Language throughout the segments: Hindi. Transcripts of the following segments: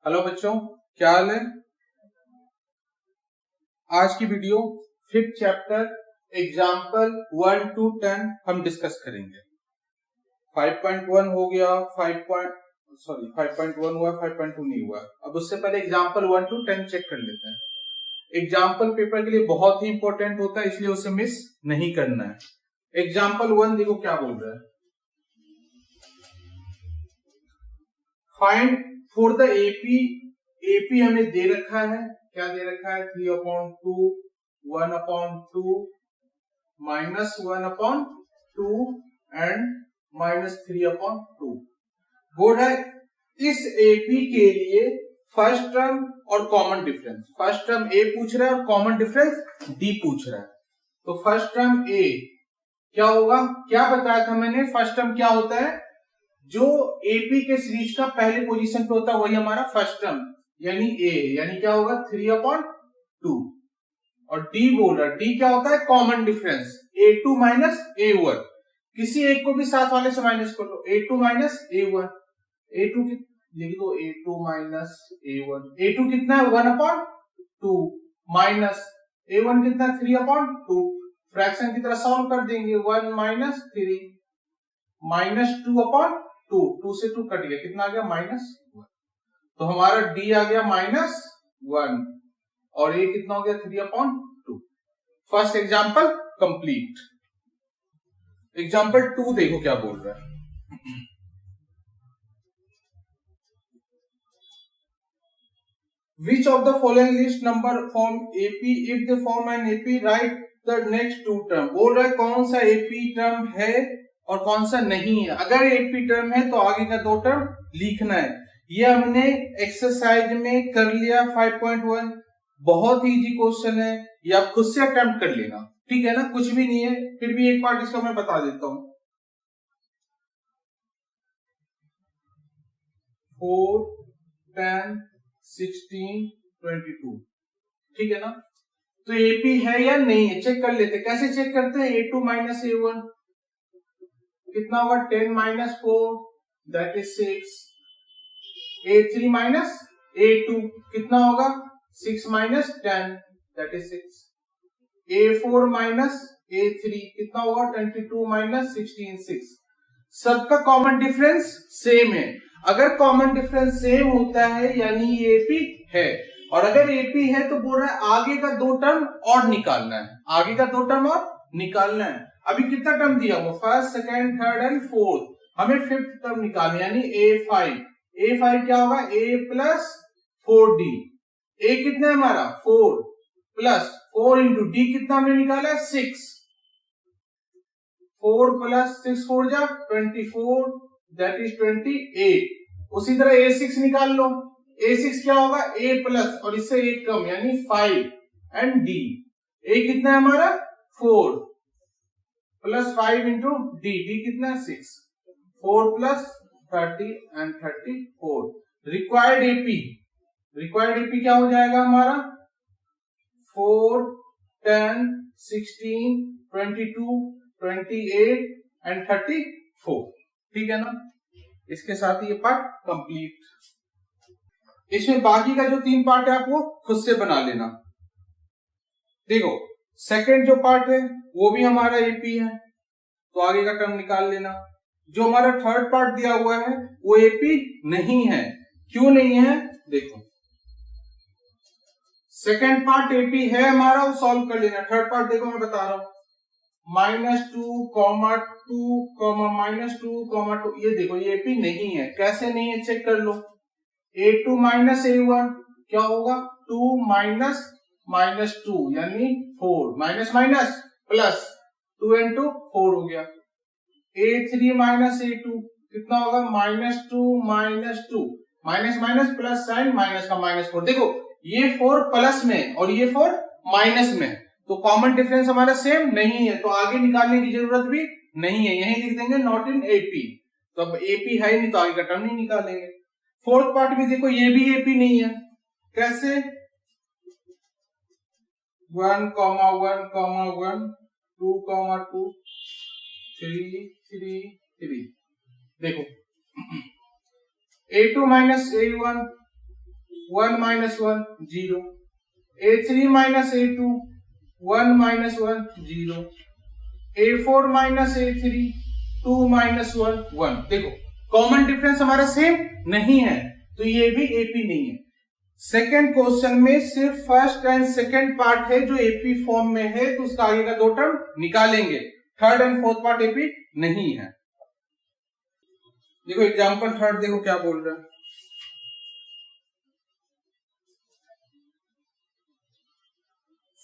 हेलो बच्चों, क्या हाल है। आज की video 5th chapter example 1 to 10 हम डिस्कस करेंगे। 5.1 हो गया, 5.1 हुआ, 5.2 नहीं हुआ। अब उससे पहले एग्जाम्पल 1 to 10 चेक कर लेते हैं। एग्जाम्पल पेपर के लिए बहुत ही इंपॉर्टेंट होता है, इसलिए उसे मिस नहीं करना है। एग्जाम्पल 1 देखो क्या बोल रहा है। फाइंड फॉर द एपी हमें दे रखा है, क्या दे रखा है 3/2, 1/2, -1/2 एंड -3/2। बोल रहा है इस एपी के लिए फर्स्ट टर्म और कॉमन डिफरेंस। फर्स्ट टर्म ए पूछ रहा है और कॉमन डिफरेंस डी पूछ रहा है। तो फर्स्ट टर्म ए क्या होगा, क्या बताया था मैंने, फर्स्ट टर्म क्या होता है, जो एपी के सीरीज का पहले पोजीशन पे होता है वही हमारा फर्स्ट टर्म यानी ए, यानी क्या होगा 3/2। और डी बोल रहा है, डी क्या होता है common difference A2 minus A1। किसी एक को भी साथ वाले से माइनस कर लो, A2 माइनस A1, A2 लिख दो A2 माइनस A1। A2 कितना है 1/2 माइनस A1 कितना है 3/2। फ्रैक्शन की तरह सॉल्व कर देंगे, 1 माइनस 3 -2/2, 2 से 2 कट गया, कितना आ गया -1। तो हमारा डी आ गया -1 और ये कितना हो गया 3/2। First example complete. एग्जांपल 2 देखो क्या बोल रहा है। Which of the following list number form AP? If they form an AP, write the next two term। बोल रहा है कौन सा AP टर्म है और कौन सा नहीं है। अगर AP टर्म है तो आगे का 2 टर्म लिखना है। ये हमने एक्सरसाइज में कर लिया 5.1। बहुत ही इजी क्वेश्चन है, ये आप खुद से अटेम्प्ट कर लेना, ठीक है ना, कुछ भी नहीं है। फिर भी एक पार्ट इसका मैं बता देता हूं। 4, 10, 16, 22, ठीक है ना। तो एपी है या नहीं है चेक कर लेते। कैसे चेक करते हैं, A2 माइनस A1 कितना होगा 10 minus 4 that is 6। A3 minus A2 कितना होगा 6 minus 10 that is 6। A4 minus A3 कितना होगा 22 माइनस 16 6। सबका कॉमन डिफरेंस सेम है। अगर कॉमन डिफरेंस सेम होता है यानी ये एपी है, और अगर एपी है तो बोल रहा है आगे का 2 टर्म और निकालना है, आगे का 2 टर्म और निकालना है। अभी कितना टर्म दिया हुआ, first, second, third and fourth, हमें 5th टर्म निकालना यानी A5। A5 क्या होगा A प्लस 4D। A कितना है हमारा 4 प्लस 4 इंटू डी कितना हमने निकाला 6। 4 प्लस 6 4 जा 24 दैट इज 28। उसी तरह A6 निकाल लो। A6 क्या होगा A प्लस और इससे एक कम यानी 5 एंड D। A कितना है हमारा 4 प्लस 5 इंटू D, D कितना है 6। 4 प्लस 30 एंड 34। रिक्वायर्ड एपी क्या हो जाएगा हमारा 4, 10, 16, 22, 28 एंड 34, ठीक है ना। इसके साथ ये पार्ट कंप्लीट। इसमें बाकी का जो 3 पार्ट है आप वो खुद से बना लेना। देखो सेकंड जो पार्ट है वो भी हमारा एपी है, तो आगे का टर्म निकाल लेना। जो हमारा थर्ड पार्ट दिया हुआ है वो एपी नहीं है। क्यों नहीं है देखो, सेकंड पार्ट एपी है हमारा, वो सॉल्व कर लेना। थर्ड पार्ट देखो मैं बता रहा हूं -2, -2, -2, ये देखो ये एपी नहीं है। कैसे नहीं है चेक कर लो। A2 माइनस A1 क्या होगा 2 माइनस -2 यानी 4, माइनस माइनस प्लस 2 इंटू 4 हो गया। A3 माइनस A2 कितना होगा -2 -2, minus minus plus sign minus का -4। देखो ये 4 प्लस में और ये 4 माइनस में, तो कॉमन डिफरेंस हमारा सेम नहीं है, तो आगे निकालने की जरूरत भी नहीं है। यही लिख देंगे नॉट इन एपी। तो अब एपी है नहीं तो आगे का टर्म नहीं निकालेंगे। फोर्थ पार्ट भी देखो ये भी एपी नहीं है। कैसे 1, 1, 1, 2, 2, 3, 3, 3। देखो A2 minus A1 1 minus 1 0, A3 minus A2 1 minus 1 0, A4 minus A3 2 minus 1 1। देखो कॉमन डिफरेंस हमारा सेम नहीं है, तो ये भी एपी नहीं है। सेकेंड क्वेश्चन में सिर्फ फर्स्ट एंड सेकेंड पार्ट है जो एपी फॉर्म में है, तो उसका आगे का दो टर्म निकालेंगे। Third and fourth part AP नहीं है। देखो एग्जांपल थर्ड, देखो क्या बोल रहा है।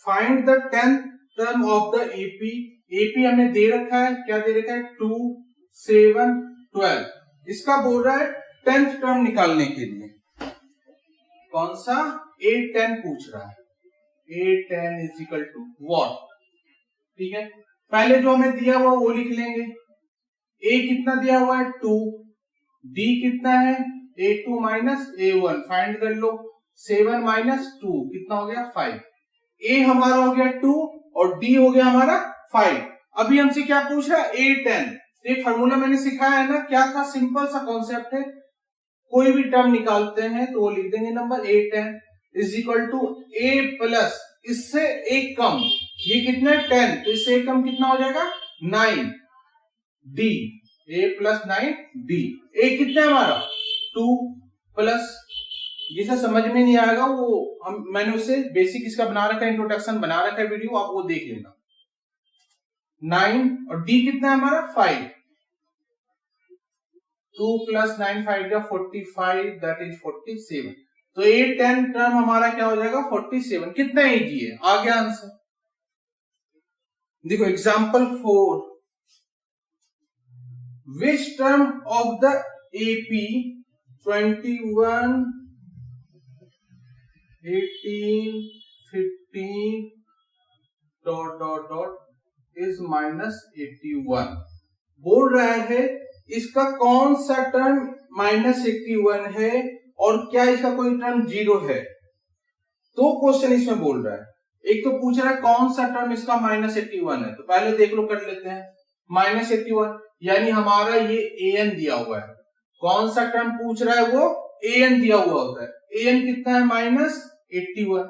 Find the 10th term of the AP. AP हमें दे रखा है, क्या दे रखा है 2 7 12। इसका बोल रहा है 10th टर्म निकालने के लिए। कौन सा? A10 पूछ रहा है। A10 is equal to what. ठीक है, पहले जो हमें दिया हुआ वो लिख लेंगे। A कितना दिया हुआ है 2, D कितना है A2 माइनस A1, फाइंड कर लो। 7 माइनस 2 कितना हो गया 5। A हमारा हो गया 2 और D हो गया हमारा 5। अभी हमसे क्या पूछ रहा है A10। एक फार्मूला मैंने सिखाया है ना, क्या था? सिंपल सा कॉन्सेप्ट है, कोई भी टर्म निकालते हैं तो वो लिख देंगे number A10 is equal to A plus इससे एक कम, ये कितना है 10, तो इससे एक कम कितना हो जाएगा 9 D। A plus 9 D। A कितना है हमारा 2 प्लस, जिसे समझ में नहीं आएगा वो मैंने उसे बेसिक इसका बना रखा है, इंट्रोडक्शन बना रखा है वीडियो, आप वो देख लेना। 9 और D कितना है हमारा 5। 2 प्लस 9 5 या 45, दैट इज 47। तो A10 टर्म हमारा क्या हो जाएगा 47। कितना इजी है, आ गया आंसर। देखो example 4, which term of the AP 21 18 15 dot dot dot is minus 81। बोल रहा है इसका कौन सा टर्म माइनस 81 है और क्या इसका कोई टर्म 0 है। तो क्वेश्चन इसमें बोल रहा है, एक तो पूछ रहा है कौन सा टर्म इसका माइनस 81 है, तो पहले देख लो, कर लेते हैं। माइनस 81 यानी हमारा ये an दिया हुआ है। कौन सा टर्म पूछ रहा है वो an दिया हुआ होता है। an कितना है माइनस 81,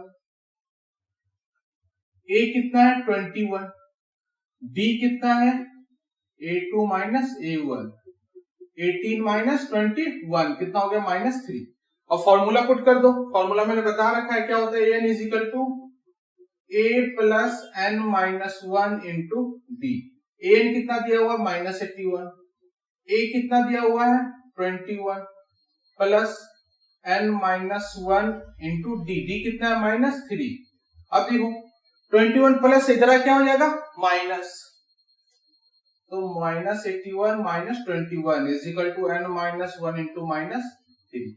a कितना है 21, d कितना है A2 माइनस A1, 18 माइनस 21 कितना हो गया माइनस 3। और फॉर्मूला पुट कर दो। फॉर्मूला मैंने बता रखा है क्या होता है, an is equal to a plus n minus 1 into D. an कितना दिया हुआ है माइनस 81, a कितना दिया हुआ है 21 plus n minus 1 into D. D कितना है माइनस 3। अब देखो 21 प्लस इधर क्या हो जाएगा माइनस, तो minus 81 minus 21 is equal to n minus 1 into minus 3।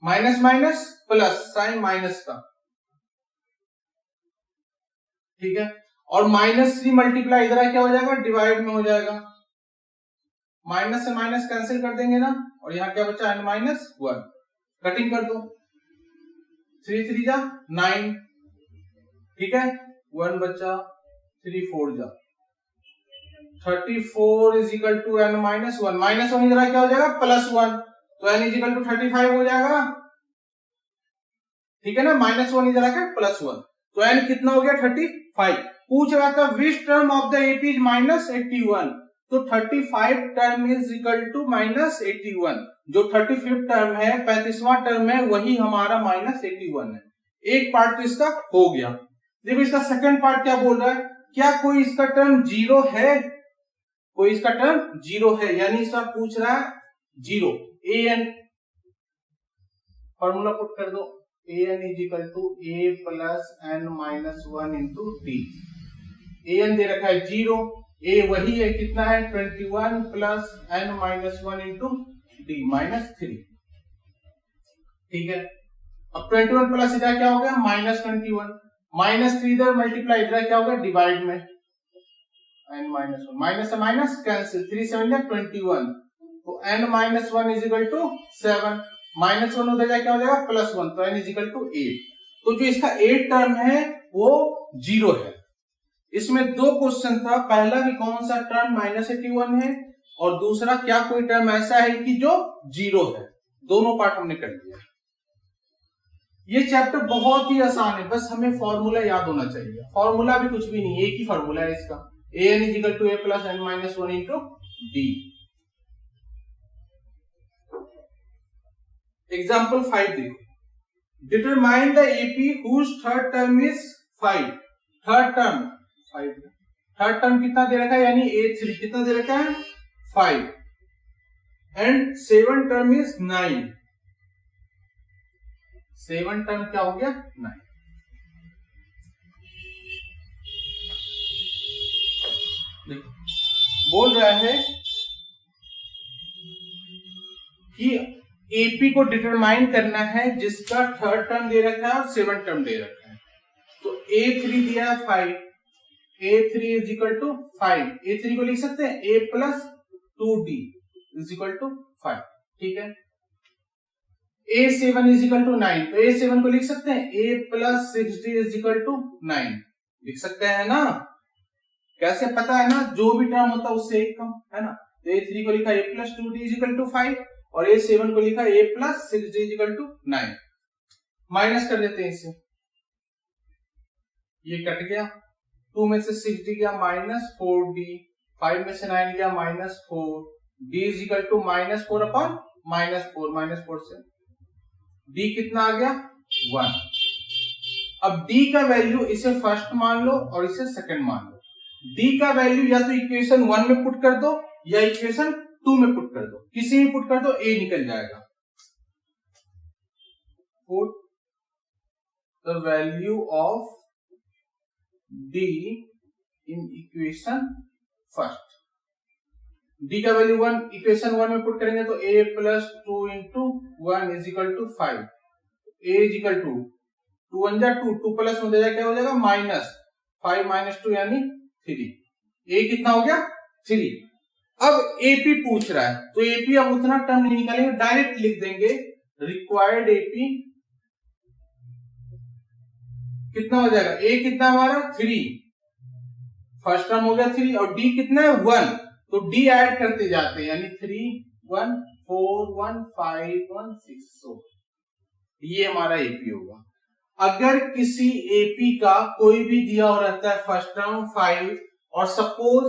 Minus minus plus, sign minus का, ठीक है। और माइनस 3 मल्टीप्लाई इधर क्या हो जाएगा डिवाइड में हो जाएगा। माइनस से माइनस कैंसिल कर देंगे ना, और यहाँ क्या बचा n माइनस 1, कटिंग कर दो। 3 3 जा 9, ठीक है, 1 बचा, 3 4 जा 34 is equal to n minus 1। Minus 1 इधर क्या हो जाएगा प्लस 1, तो n इज इक्वल टू 35 हो जाएगा, ठीक है ना। माइनस 1 इधर आकर प्लस 1, तो n कितना हो गया 35। पूछ रहा था which term of the AP is minus 81, तो 35 term is equal to minus 81। जो 35 टर्म है 35वां टर्म है वही हमारा माइनस 81 है। एक पार्ट तो इसका हो गया। देखो इसका सेकंड पार्ट क्या बोल रहा है, क्या कोई इसका टर्म 0 है, कोई इसका टर्म 0 है, यानी इसका पूछ रहा है 0। an फॉर्मूला पुट कर दो, an is equal to a plus n minus 1 into D. an दे रखा है 0, a वही है कितना है 21 plus n minus 1 into D minus 3, ठीक है। अब 21 प्लस इधर क्या हो गया माइनस 21, माइनस 3 इधर मल्टीप्लाई इधर क्या होगा डिवाइड में, n माइनस 1, माइनस से माइनस कैंसिल, 3 7 या 21, तो n minus 1 is equal to 7, minus 1 उधर क्या हो जाएगा प्लस 1, तो n इज इक्वल टू 8। तो जो इसका 8 टर्म है वो 0 है। इसमें दो क्वेश्चन था, पहला भी कौन सा टर्म माइनस 81 है, और दूसरा क्या कोई टर्म ऐसा है कि जो 0 है। दोनों पार्ट हमने कर लिया। ये चैप्टर बहुत ही आसान है, बस हमें फॉर्मूला याद होना चाहिए। फॉर्मूला भी कुछ भी नहीं, एक ही फॉर्मूला है इसका, an is equal to a plus n minus 1 into D. Example 5 देखो, determine the AP whose third term is 5। Third term 5, third term कितना दे रखा है, यानी a3 कितना दे रखा है 5, एंड 7 टर्म इज 9। 7 टर्म क्या हो गया 9। बोल रहा है कि एपी को डिटरमाइन करना है जिसका थर्ड टर्म दे रखा है और 7 टर्म दे रखा है। तो a3 दिया है 5, a3 is equal to 5, a3 को लिख सकते हैं a plus 2d is equal to 5, ठीक है। a7 इज इक्वल टू 9, तो a7 को लिख सकते हैं a plus 6d is equal to 9, लिख सकते हैं ना। कैसे पता है ना, जो भी टर्म होता है उससे एक कम, है ना। तो a3 को लिखा a plus 2d is equal to 5 और a7 को लिखा a plus 6d is equal to 9। Minus कर देते हैं इसे, ये कट गया, 2 में से 6d गया माइनस 4d, 5 में से 9 गया minus 4, d is equal to minus 4 upon minus 4, minus 4 से d कितना आ गया 1। अब d का वैल्यू इसे फर्स्ट मान लो और इसे सेकंड मान लो। d का वैल्यू या तो इक्वेशन 1 में पुट कर दो या इक्वेशन 2 में पुट कर दो, किसी में पुट कर दो a निकल जाएगा। Put the value of d in equation first. d का वैल्यू 1 इक्वेशन 1 में पुट करेंगे तो a plus 2 into 1 is equal to 5, a is equal to 2 1 जा 2, 2 प्लस 1 हो जाएगा, क्या हो जाएगा माइनस 5 माइनस 2 यानी 3, a कितना हो गया 3। अब AP पूछ रहा है तो AP अब उतना टर्म नहीं निकालेंगे, डायरेक्ट लिख देंगे रिक्वायर्ड AP कितना हो जाएगा, a कितना हमारा 3, फर्स्ट टर्म हो गया 3 और d कितना है 1, तो d ऐड करते जाते हैं, यानी 3 1 4 1 5 1 6, so ये हमारा AP होगा। अगर किसी AP का कोई भी दिया हो रहता है फर्स्ट टर्म 5 और सपोज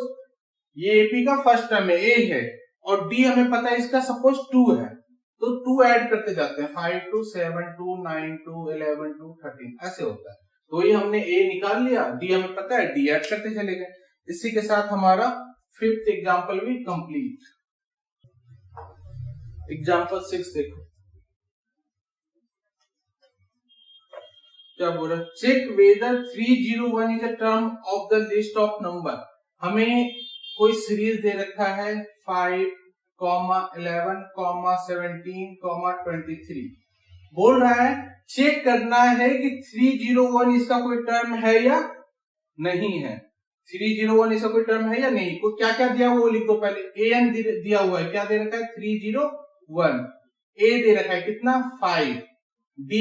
ये AP का फर्स्ट टर्म है A है और D हमें पता है इसका सपोज 2 है, तो 2 ऐड करते जाते हैं, 5 2 7 2 9 2 11 2 13 ऐसे होता है। तो ये हमने A निकाल लिया, D हमें पता है, D ऐड करते चले गए। इसी के साथ हमारा 5th एग्जाम्पल भी कंप्लीट। एग्जाम्पल 6 देखो क्या बोल रहा है, check whether 301 is a term of the list of number. हमें कोई सीरीज दे रखा है 5, 11, 17, 23, बोल रहा है चेक करना है कि 301 इसका कोई टर्म है या नहीं है। 301 इसका कोई टर्म है या नहीं, को क्या क्या दिया हुआ वो लिख दो पहले। an दिया हुआ है, क्या दे रखा है 301, a दे रखा है कितना 5, d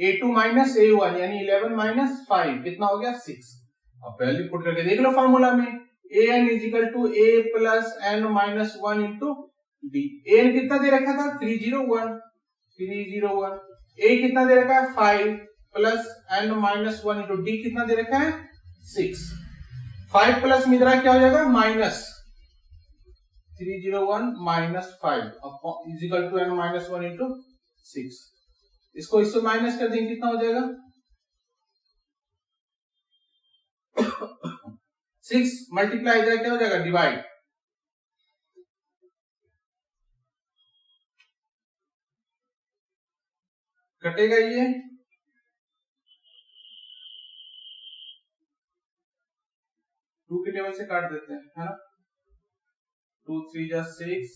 a2 माइनस a1 यानी 11 माइनस 5 कितना हो गया 6। अब वैल्यू पुट करके देख लो फॉर्मूला में, an is equal to a plus n minus 1 into d। an कितना दे रखा था 301, a कितना दे रखा है 5 plus n minus 1 into d कितना दे रखा है 6। 5 प्लस में क्या हो जाएगा minus 301 minus 5 is equal to n minus 1 into 6। इसको इससे माइनस कर देंगे कितना हो जाएगा 6 मल्टीप्लाई इधर क्या हो जाएगा डिवाइड, कटेगा ये 2 के टेबल से काट देते हैं, है ना। 2 3 जा 6,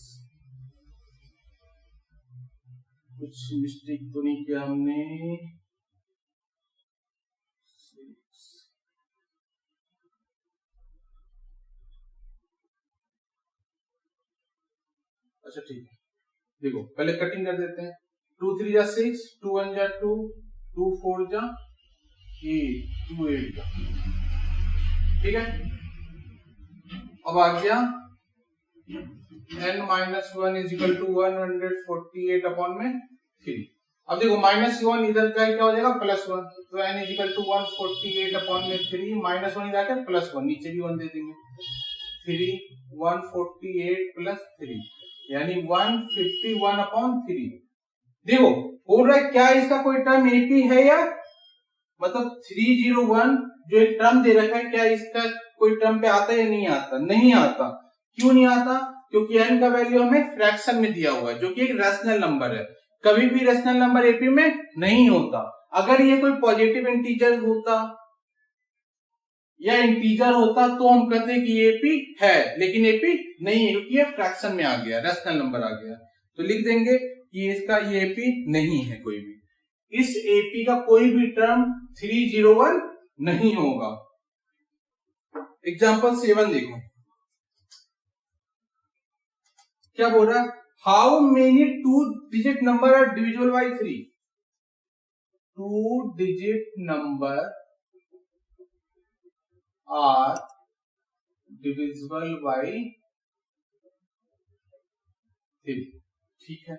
कुछ मिस्टेक तो नहीं किया हमने, अच्छा ठीक है। देखो पहले कटिंग कर देते हैं, 2 3 जा 6, 2 1 जा 2, 2 4 जा 8, 2 8 जा, ठीक है। अब आ गया n minus 1 is equal to 148 upon में 3। अब देखो -1 इधर का क्या हो जाएगा +1, तो n इक्वल टू 148 अपॉन में 3 -1 इधर का +1, नीचे भी 1 दे देंगे, 3 148 प्लस 3 यानी 151 अपॉन 3। देखो बोल रहा है क्या इसका कोई टर्म एपी है या मतलब 301 जो एक टर्म दे रखा है क्या इसका कोई टर्म पे आता है या नहीं आता? नहीं आता। क्यों नहीं आता? क्योंकि n का वैल्यू हमें फ्रैक्शन में दिया हुआ है जो कि एक रैशनल नंबर है। कभी भी रैशनल नंबर एपी में नहीं होता। अगर ये कोई पॉजिटिव इंटीजर होता या इंटीजर होता तो हम कहते हैं कि एपी है, लेकिन एपी नहीं है क्योंकि ये फ्रैक्शन में आ गया, रैशनल नंबर आ गया। तो लिख देंगे कि इसका ये एपी नहीं है कोई भी, इस एपी का कोई भी टर्म 301 नहीं होगा। एग्जांपल 7 देखो क्या बोल रहा है, how many 2 digit number are divisible by 3? 2 digit number are divisible by 3। ठीक है,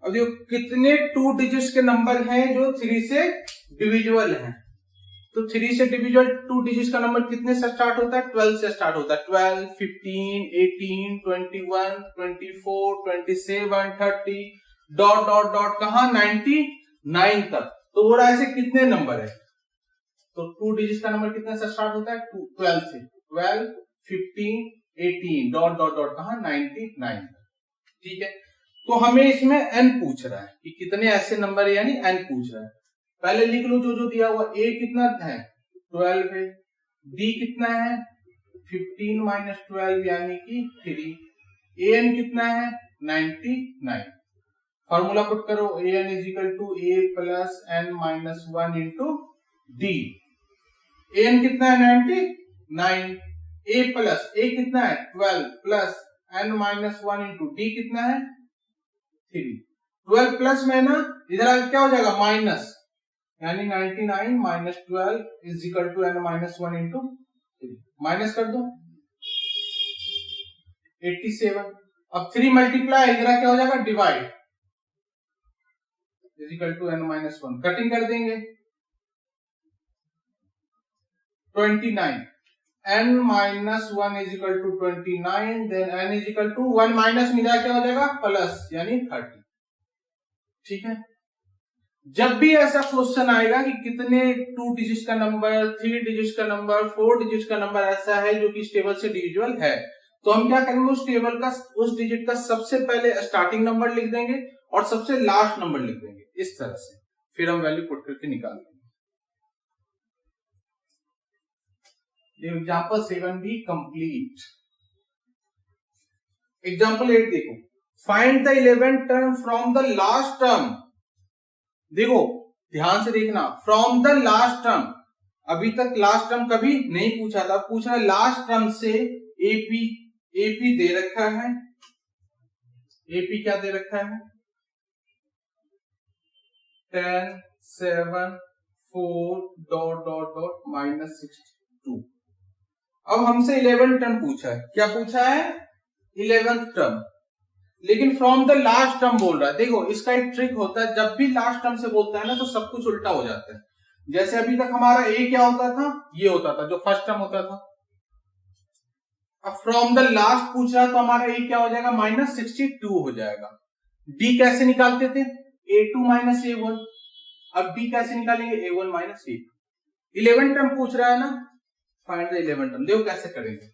अब देखो कितने 2 डिजिट्स के नंबर हैं जो 3 से डिविजिबल हैं। तो 3 से डिविजिबल 2 डिजिट्स का नंबर कितने से स्टार्ट होता है? 12 से स्टार्ट होता है। 12, 15, 18, 21, 24, 27, 30 डॉट डॉट डॉट कहां 99 तक। तो वो ऐसे कितने नंबर है? तो 2 डिजिट्स का नंबर कितने से स्टार्ट होता है? 12 से। 12, 15, 18 डॉट डॉट डॉट कहां 99 तक। ठीक है, तो हमें इसमें n पूछ रहा है कि कितने ऐसे नंबर है, यानी n पूछ रहा है। पहले लिख लो जो जो दिया हुआ। a कितना है? 12 है। d कितना है? 15 माइनस 12 यानी कि 3। an कितना है? 99। फॉर्मूला पुट करो, an is equal to a plus n minus 1 into D. an कितना है? 99। a प्लस a कितना है? 12 plus n minus 1 into D कितना है? 3। 12 प्लस में ना इधर आगे क्या हो जाएगा? माइनस, यानी 99 minus 12 is equal to n minus 1 into 3। Minus कर दो 87। अब 3 मल्टीप्लाई इधर क्या हो जाएगा? Divide is equal to n minus 1। Cutting कर देंगे 29। n minus 1 is equal to 29, then n is equal to 1 minus में क्या हो जाएगा? प्लस, यानी 30। ठीक है, जब भी ऐसा क्वेश्चन आएगा कि कितने 2 डिजिट का नंबर, 3 डिजिट का नंबर, 4 डिजिट का नंबर ऐसा है जो कि इस टेबल से डिविजिबल है, तो हम क्या करेंगे? उस टेबल का, उस डिजिट का सबसे पहले स्टार्टिंग नंबर लिख देंगे और सबसे लास्ट नंबर लिख देंगे, इस तरह से। फिर हम वैल्यू पुट करके निकाल देंगे। एग्जाम्पल 7 भी कंप्लीट। एग्जाम्पल 8 देखो, find the 11th term from the last term. देखो ध्यान से देखना, फ्रॉम द लास्ट टर्म। अभी तक लास्ट टर्म कभी नहीं पूछा था, पूछ रहा है लास्ट टर्म से एपी। एपी दे रखा है, एपी क्या दे रखा है? 10, 7, 4 डॉट डॉट डॉट माइनस 62। अब हमसे 11 टर्म पूछा है। क्या पूछा है? 11th टर्म, लेकिन फ्रॉम द लास्ट टर्म बोल रहा है। देखो इसका एक ट्रिक होता है, जब भी लास्ट टर्म से बोलता है ना तो सब कुछ उल्टा हो जाता है। जैसे अभी तक हमारा ए क्या होता था? ये होता था जो फर्स्ट टर्म होता था। अब फ्रॉम द लास्ट पूछ रहा है तो हमारा ए क्या हो जाएगा? माइनस 62 हो जाएगा। डी कैसे निकालते थे? A2 minus A1। अब डी कैसे निकालेंगे? A1 minus A2। 11 टर्म पूछ रहा है ना, फाइंड द 11 टर्म। देखो कैसे करेंगे।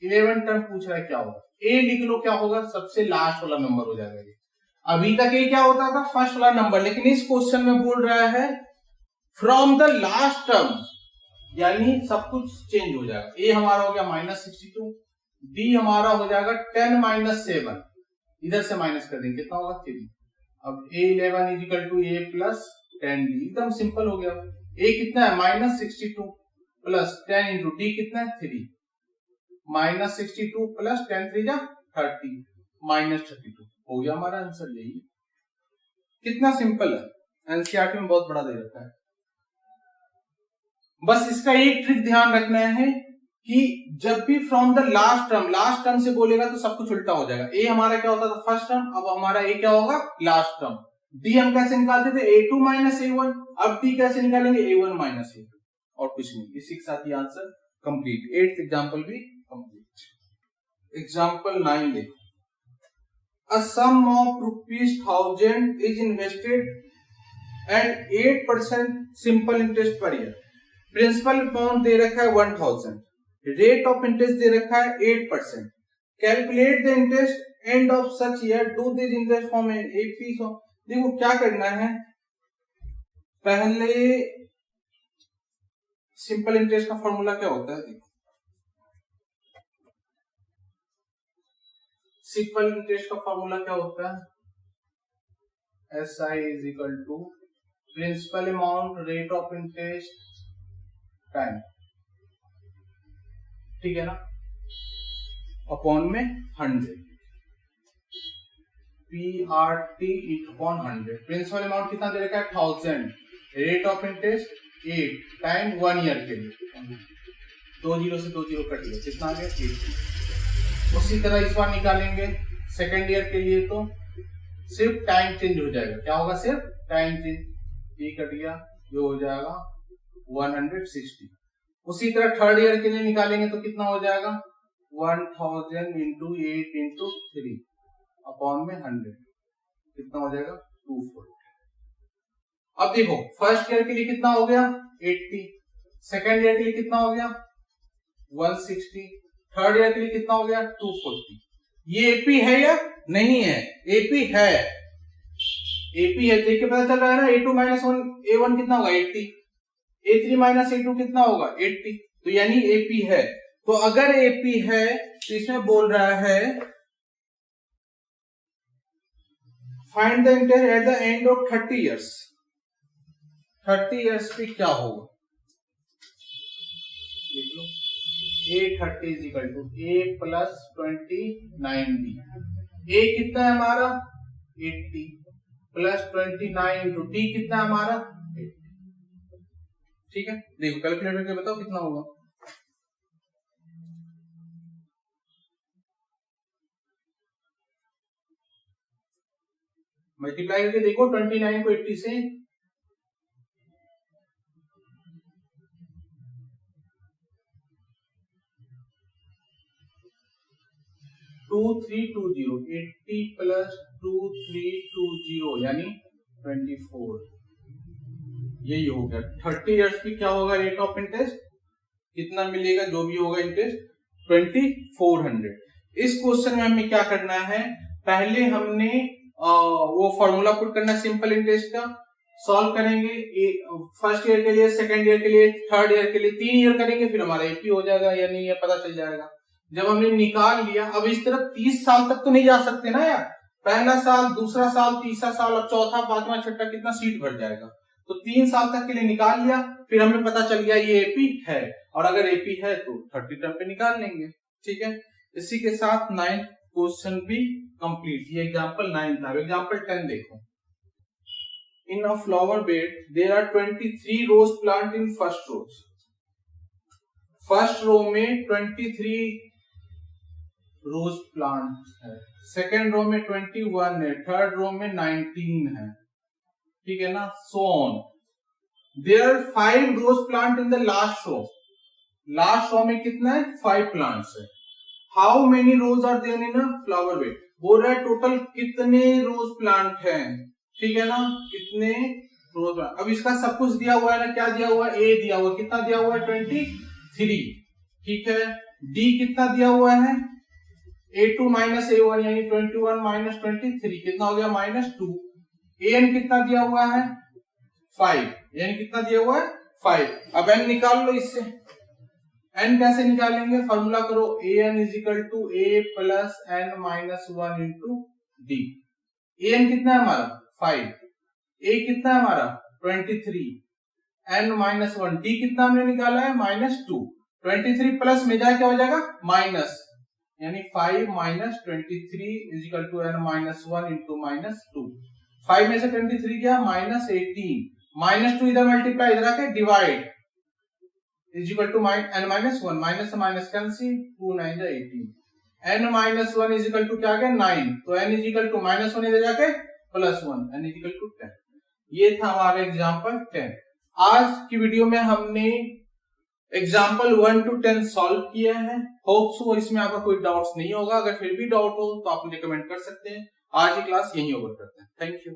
11 टर्म पूछ रहा है क्या होगा? ए लिख लो, क्या होगा? सबसे लास्ट वाला नंबर हो जाएगा ये। अभी तक ये क्या होता था? फर्स्ट वाला नंबर, लेकिन इस क्वेश्चन में बोल रहा है फ्रॉम द लास्ट टर्म, यानी सब कुछ चेंज हो जाएगा। ए हमारा हो गया माइनस 62, डी हमारा हो जाएगा 10 माइनस 7, इधर से माइनस कर देंगे, कितना होगा? 3। अब A11 is equal to A plus 10D, एकदम सिंपल हो गया। ए कितना है? माइनस 62 प्लस 10 इंटू डी कितना है? 3। माइनस 62 प्लस 10 3 जा 30, माइनस 32 हो गया हमारा आंसर। यही कितना सिंपल है, एनसीईआरटी में बहुत बड़ा दे रखा है। बस इसका एक ट्रिक ध्यान रखना है कि जब भी फ्रॉम द लास्ट टर्म से बोलेगा तो सब कुछ उल्टा हो जाएगा। ए हमारा क्या होता था? फर्स्ट टर्म, अब हमारा ए क्या होगा? Last term. डी हम कैसे निकालते थे, a2 माइनस a1, अब डी कैसे निकालेंगे, a1 माइनस a2, और कुछ नहीं। इसी के साथ ये आंसर कंप्लीट। 8th एग्जांपल भी कंप्लीट। एग्जांपल 9 देखो, a sum of ₹1000 is invested at 8% simple interest per year। Principal amount दे रखा है 1000, रेट ऑफ इंटरेस्ट दे रखा है 8%। Calculate the interest end of such year, do this interest form in AP. देखो क्या करना है, पहले सिंपल इंटरेस्ट का फॉर्मूला क्या होता है, देखो सिंपल इंटरेस्ट का फॉर्मूला क्या होता है, SI is equal to principal amount rate of interest time, ठीक है ना, अपॉन में 100, PRT अपॉन 100। प्रिंसिपल अमाउंट कितना दे रखा है 1000, rate of interest 8 time 1 year के लिए, 2 जीरो से 2 जीरो कट गया, कितना आ गया 80। उसी तरह इस बार निकालेंगे सेकेंड ईयर के लिए, तो सिर्फ टाइम चेंज हो जाएगा, क्या होगा, सिर्फ टाइम चेंज, ये कट गया, ये हो जाएगा 160। उसी तरह थर्ड ईयर के लिए निकालेंगे तो कितना हो जाएगा 1000 इंटू 8 इंटू 3 अपॉन में 100, कितना हो जाएगा 240। अब देखो फर्स्ट ईयर के लिए कितना हो गया 80, सेकेंड ईयर के लिए कितना हो गया 160, थर्ड ईयर के लिए कितना हो गया 240। ये एपी है या नहीं है, एपी है, एपी है, देख के पता चल रहा है ना, A2 माइनस A1 कितना होगा 80, A3 माइनस A2 कितना होगा 80, तो यानी एपी है। तो अगर एपी है तो इसमें बोल रहा है find the interest at the end of 30 years. 30 years पे क्या होगा, देख लो, A30 is equal to A plus 29D। A कितना है हमारा 80 प्लस 29 इंटू D कितना है हमारा 80, ठीक है। देखो कैलकुलेटर करके बताओ कितना होगा, मल्टीप्लाई करके देखो 29 को 80 से, 2320, 80 प्लस 2320 यानी 24, यही हो गया। 30 इयर्स की क्या होगा रेट ऑफ इंटरेस्ट, कितना मिलेगा, जो भी होगा इंटरेस्ट 2400। इस क्वेश्चन में हमें क्या करना है, पहले हमने वो फॉर्मूला पुट करना सिंपल इंटरेस्ट का, सॉल्व करेंगे फर्स्ट ईयर के लिए, सेकंड ईयर के लिए, थर्ड ईयर के लिए, 3 ईयर करेंगे, फिर हमारा एपी हो जाएगा या नहीं, ये पता चल जाएगा। जब हमने निकाल लिया, अब इस तरह 30 साल तक तो नहीं जा सकते ना यार, पहला साल, दूसरा साल, तीसरा साल, और चौथा, पांचवा, छठा, कितना सीट भर जाएगा। तो 3 साल तक के लिए निकाल लिया, फिर हमें पता चल गया ये एपी है, और अगर एपी है तो 30 टर्म पे निकाल लेंगे, ठीक है। इसी के साथ 9th क्वेश्चन भी कंप्लीट। ये एग्जांपल 9 था। एग्जांपल 10 देखो, in a flower bed there are 23 rose plant in first rows. First row में 23 रोज प्लांट है, सेकेंड रो में 21 है, थर्ड रो में 19 है, ठीक है ना, so on. There are 5 rose plant in the last row. Last row में कितना है 5 प्लांट्स है। How many rose are there in a flower bed, बोल रहा है टोटल कितने रोज प्लांट हैं, ठीक है ना, कितने रोज प्लांट। अब इसका सब कुछ दिया हुआ है ना, क्या दिया हुआ है, ए दिया हुआ है, कितना दिया हुआ है 23, ठीक है। डी कितना दिया हुआ है A2 माइनस A1 यानी 21 माइनस 23 कितना हो गया -2। एन कितना दिया हुआ है 5, एन कितना दिया हुआ है 5। अब एन निकाल लो इससे, एन कैसे निकालेंगे, फॉर्मूला करो, an is equal to a plus n minus 1 into d. N कितना है हमारा 5, a कितना है हमारा 23, एन माइनस 1, डी कितना हमने निकाला है -2। 23 प्लस में जाए क्या हो जाएगा माइनस, यानी 5 minus 23 is equal to n minus 1 into -2। 5 में से 23 गया -18, -2 इधर मल्टीप्लाई, इधर आके divide, is equal to n minus 1, minus से माइनस कैंसिल, 2 9 जा 18, n minus 1 is equal to क्या आ गया 9, तो एन इज इक्वल टू -1 इधर जाके प्लस 1 n इक्वल टू 10। ये था हमारा एग्जाम्पल 10। आज की वीडियो में हमने एग्जाम्पल 1 to 10 सॉल्व किया है। होप सो इसमें आपका कोई डाउट्स नहीं होगा। अगर फिर भी डाउट हो तो आप मुझे कमेंट कर सकते हैं। आज की क्लास यहीं ओवर करते हैं। Thank you.